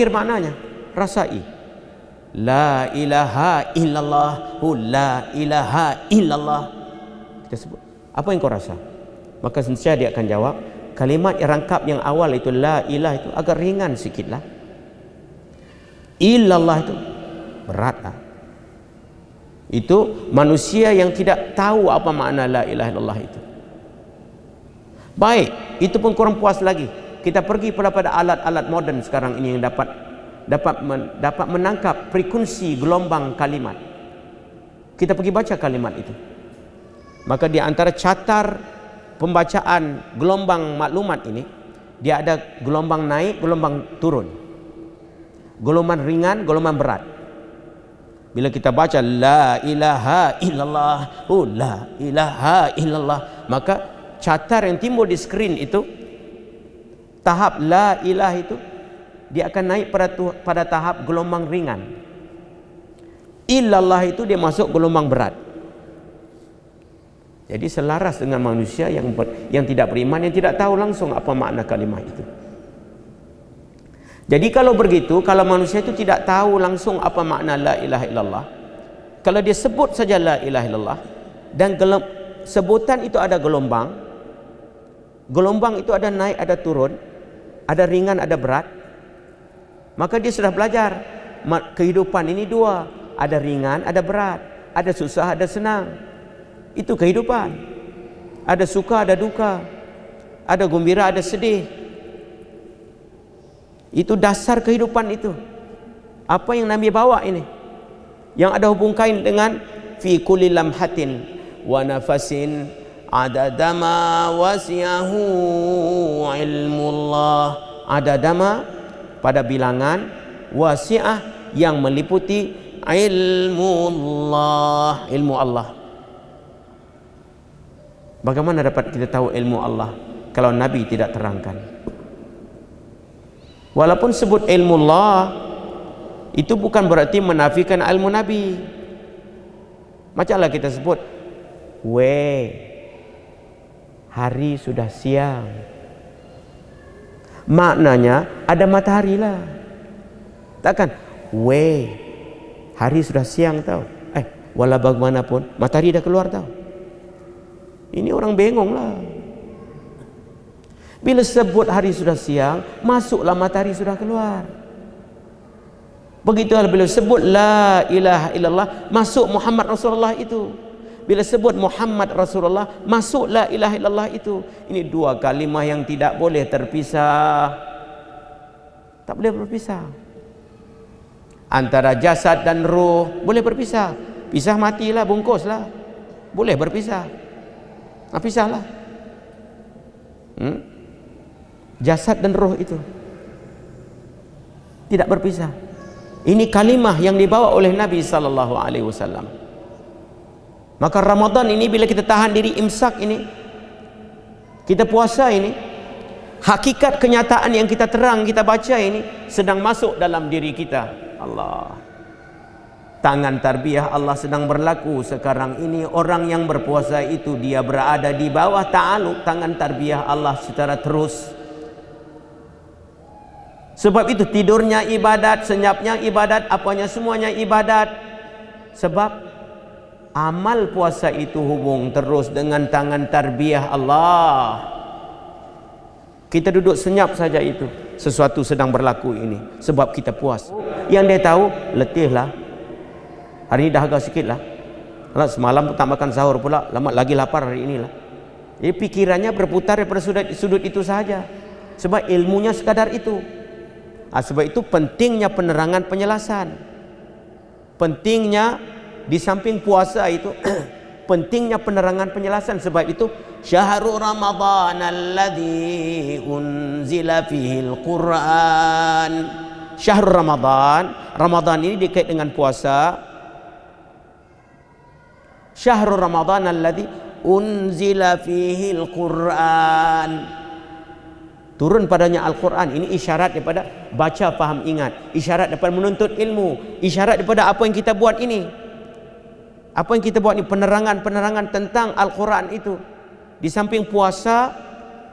fikir maknanya, rasai. La ilaha illallah, la ilaha illallah. Kita sebut, apa yang kau rasa? Maka sentiasa dia akan jawab, kalimat yang rangkap yang awal itu la ilah itu agak ringan sikitlah. Illallah itu beratlah. Itu manusia yang tidak tahu apa makna la ilaha illallah itu. Baik, itu pun kurang puas lagi. Kita pergi pada alat-alat moden sekarang ini yang dapat menangkap frekuensi gelombang kalimat. Kita pergi baca kalimat itu. Maka di antara catar pembacaan gelombang maklumat ini, dia ada gelombang naik, gelombang turun, gelombang ringan, gelombang berat. Bila kita baca la ilaha illallah, la ilaha illallah, maka catar yang timbul di skrin itu, tahap la ilah itu, dia akan naik pada tahap gelombang ringan. Illallah itu dia masuk gelombang berat. Jadi selaras dengan manusia yang tidak beriman, yang tidak tahu langsung apa makna kalimah itu. Jadi kalau begitu, kalau manusia itu tidak tahu langsung apa makna la ilaha illallah, kalau dia sebut saja la ilaha illallah, dan sebutan itu ada gelombang, gelombang itu ada naik, ada turun, ada ringan, ada berat, maka dia sudah belajar kehidupan ini dua, ada ringan, ada berat, ada susah, ada senang. Itu kehidupan. Ada suka, ada duka, ada gembira, ada sedih. Itu dasar kehidupan itu. Apa yang Nabi bawa ini, yang ada hubung kain dengan fi kulli lamhatin wa nafasin adadama wasi'ahu ilmullah. Adadama pada bilangan, wasi'ah yang meliputi ilmullah, ilmu Allah. Bagaimana dapat kita tahu ilmu Allah kalau Nabi tidak terangkan? Walaupun sebut ilmu Allah, itu bukan berarti menafikan ilmu Nabi. Macamlah kita sebut, hari sudah siang. Maknanya ada matahari lah. Takkan, hari sudah siang tau. Walau bagaimanapun matahari dah keluar tau. Ini orang bengong lah. Bila sebut hari sudah siang, masuklah matahari sudah keluar. Begitulah bila sebut la ilaha illallah, masuk Muhammad Rasulullah itu. Bila sebut Muhammad Rasulullah, masuk la ilaha illallah itu. Ini dua kalimah yang tidak boleh terpisah. Tak boleh berpisah. Antara jasad dan ruh boleh berpisah. Pisah matilah, bungkuslah. Boleh berpisah. Pisahlah. Jasad dan roh itu tidak berpisah. Ini kalimah yang dibawa oleh Nabi sallallahu alaihi wasallam. Maka Ramadan ini bila kita tahan diri imsak ini, kita puasa ini, hakikat kenyataan yang kita terang, kita baca ini sedang masuk dalam diri kita. Allah. Tangan tarbiyah Allah sedang berlaku sekarang ini. Orang yang berpuasa itu dia berada di bawah ta'aluk tangan tarbiyah Allah secara terus. Sebab itu tidurnya ibadat, senyapnya ibadat, apanya semuanya ibadat. Sebab amal puasa itu hubung terus dengan tangan tarbiyah Allah. Kita duduk senyap saja itu, sesuatu sedang berlaku ini. Sebab kita puas. Yang dia tahu, letihlah. Hari ini dahaga sikit lah. Semalam tak makan sahur pula, lagi lapar hari inilah. Jadi pikirannya berputar daripada sudut itu sahaja. Sebab ilmunya sekadar itu. Sebab itu pentingnya penerangan penjelasan. Pentingnya di samping puasa itu pentingnya penerangan penjelasan. Sebab itu syahrul Ramadan alladzi unzila fihil Quran. Syahrul Ramadan ini dikait dengan puasa. Syahrul Ramadan alladzi unzila fihil Quran. Turun padanya Al-Quran. Ini isyarat daripada baca, faham, ingat. Isyarat daripada menuntut ilmu. Isyarat daripada apa yang kita buat ini. Apa yang kita buat ini, penerangan tentang Al-Quran itu. Di samping puasa,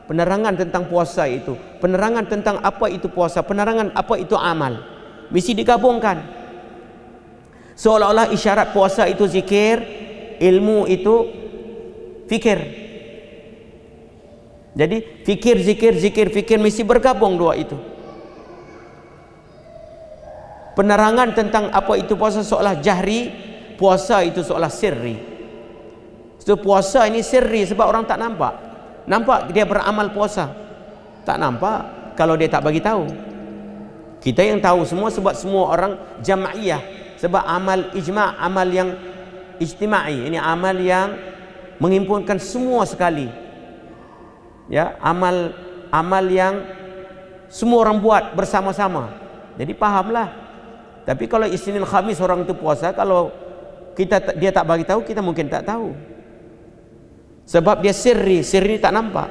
Penerangan tentang puasa itu, penerangan tentang apa itu puasa, penerangan apa itu amal, mesti digabungkan. Seolah-olah isyarat puasa itu zikir, ilmu itu fikir. Jadi fikir, zikir, zikir, fikir mesti bergabung dua itu. Penerangan tentang apa itu puasa seolah jahri, puasa itu seolah sirri. So, puasa ini sirri sebab orang tak nampak. Nampak dia beramal puasa, tak nampak kalau dia tak bagi tahu. Kita yang tahu semua sebab semua orang jam'iyah, sebab amal ijma', amal yang ijtima'i, ini amal yang menghimpunkan semua sekali. Ya, amal yang semua orang buat bersama-sama. Jadi pahamlah. Tapi kalau Isnin Khamis orang itu puasa, kalau dia tak bagi tahu, kita mungkin tak tahu. Sebab dia sirri tak nampak.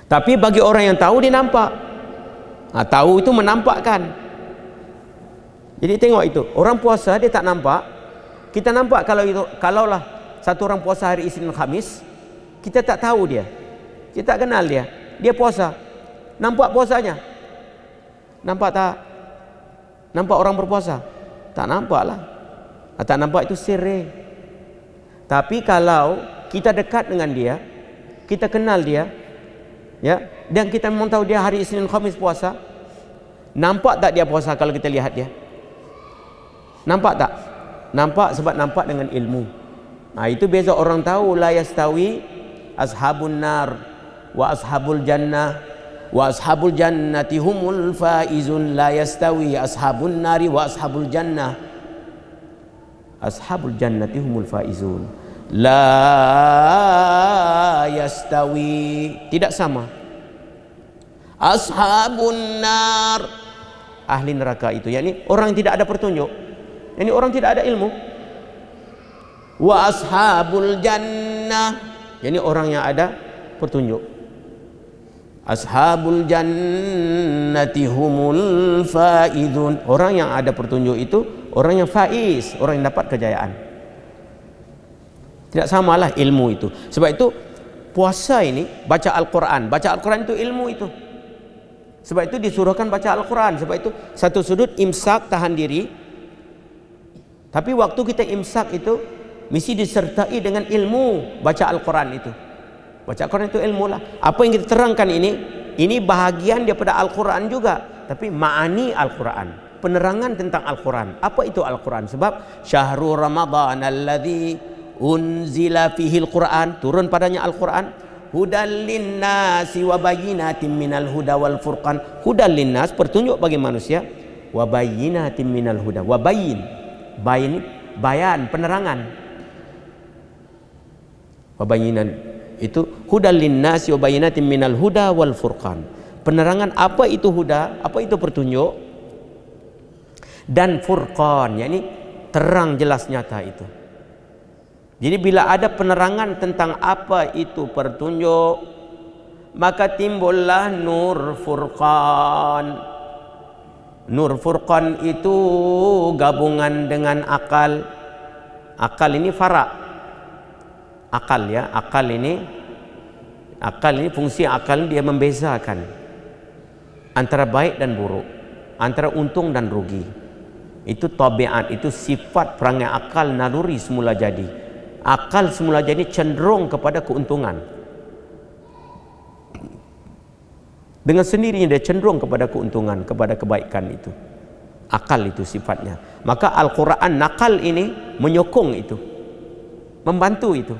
Tapi bagi orang yang tahu dia nampak. Tahu itu menampakkan. Jadi tengok itu, orang puasa dia tak nampak. Kita nampak kalaulah satu orang puasa hari Isnin Khamis, kita tak tahu dia, kita tak kenal dia puasa. Nampak puasanya? Nampak tak? Nampak orang berpuasa? Tak nampak lah. Tak nampak itu sirri. Tapi kalau kita dekat dengan dia, kita kenal dia, ya, dan kita memang tahu dia hari Isnin Khamis puasa, nampak tak dia puasa kalau kita lihat dia? Nampak tak? Nampak sebab nampak dengan ilmu. Itu beza orang tahu. La yastawi ashabun nar wa ashabul jannah wa ashabul jannati humul faizun. La yastawi ashabun nari wa ashabul jannah. Ashabul jannati humul faizun. La yastawi, tidak sama. Ashabun nar, ahli neraka itu, yakni orang yang tidak ada petunjuk, yakni orang tidak ada ilmu. Wa ashabul jannah, yakni orang yang ada petunjuk. Ashabul jannati humul faizun, orang yang ada petunjuk itu orang yang faiz, orang yang dapat kejayaan. Tidak samalah ilmu itu. Sebab itu puasa ini baca Al-Quran. Baca Al-Quran itu ilmu itu. Sebab itu disuruhkan baca Al-Quran. Sebab itu satu sudut imsak, tahan diri. Tapi waktu kita imsak itu mesti disertai dengan ilmu baca Al-Quran itu. Baca Al-Quran itu ilmu lah. Apa yang kita terangkan ini bahagian daripada Al-Quran juga. Tapi ma'ani Al-Quran, penerangan tentang Al-Quran. Apa itu Al-Quran? Sebab syahrul Ramadan alladzi unzila fihil Quran, turun padanya Al-Quran, hudal linnasi wa bayyinatin minal huda wal furqan. Hudal linnas, petunjuk bagi manusia, wa bayyinatin minal huda, wa bayyin, bayan, penerangan. Wa bayyinan itu hudal linnasi wa bayyinatin minal huda wal furqan. Penerangan apa itu huda, apa itu petunjuk, dan furqan, yakni terang jelas nyata itu. Jadi bila ada penerangan tentang apa itu petunjuk, maka timbullah nur furqan. Nur furqan itu gabungan dengan akal. Akal ini farak. Akal ya, akal ini fungsi akal dia membezakan antara baik dan buruk, antara untung dan rugi. Itu tabiat, itu sifat perangai akal naluri semula jadi. Akal semula jadi cenderung kepada keuntungan. Dengan sendirinya dia cenderung kepada keuntungan, kepada kebaikan itu. Akal itu sifatnya. Maka Al-Quran nakal ini menyokong itu, membantu itu.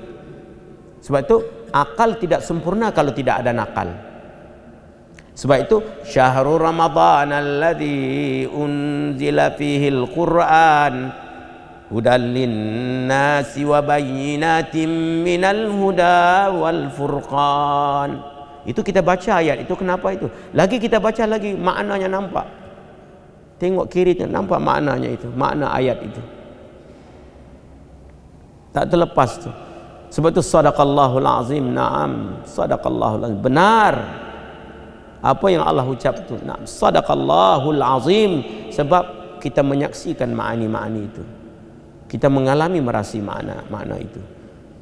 Sebab itu akal tidak sempurna kalau tidak ada nakal. Sebab itu syahrul Ramadan alladzi unzila fihil Quran hudal linnasi wa bayyinatin minal huda wal furqan. Itu kita baca ayat itu, kenapa itu? Lagi kita baca lagi maknanya nampak. Tengok kiri nampak maknanya itu, makna ayat itu. Tak terlepas tu. Sebab itu sadaqallahul azim. Naam, sadaqallahul azim. Benar apa yang Allah ucap itu. Naam, sadaqallahul azim. Sebab kita menyaksikan makna-makna itu. Kita mengalami merasi makna itu.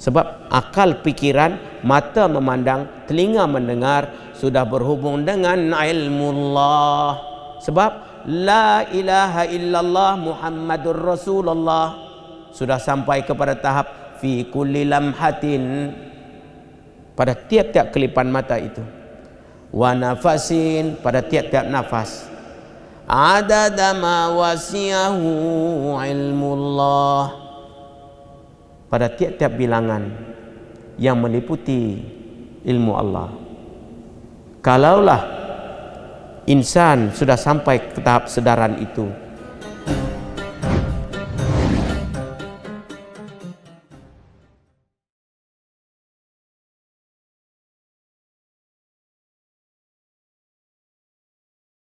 Sebab akal pikiran, mata memandang, telinga mendengar, sudah berhubung dengan ilmullah. Sebab la ilaha illallah Muhammadur Rasulullah sudah sampai kepada tahap fi kulli lamhatin, pada tiap-tiap kelipan mata itu, wa nafasin, pada tiap-tiap nafas, adada ma wasiyahu ilmullah, pada tiap-tiap bilangan yang meliputi ilmu Allah. Kalaulah insan sudah sampai ke tahap sedaran itu,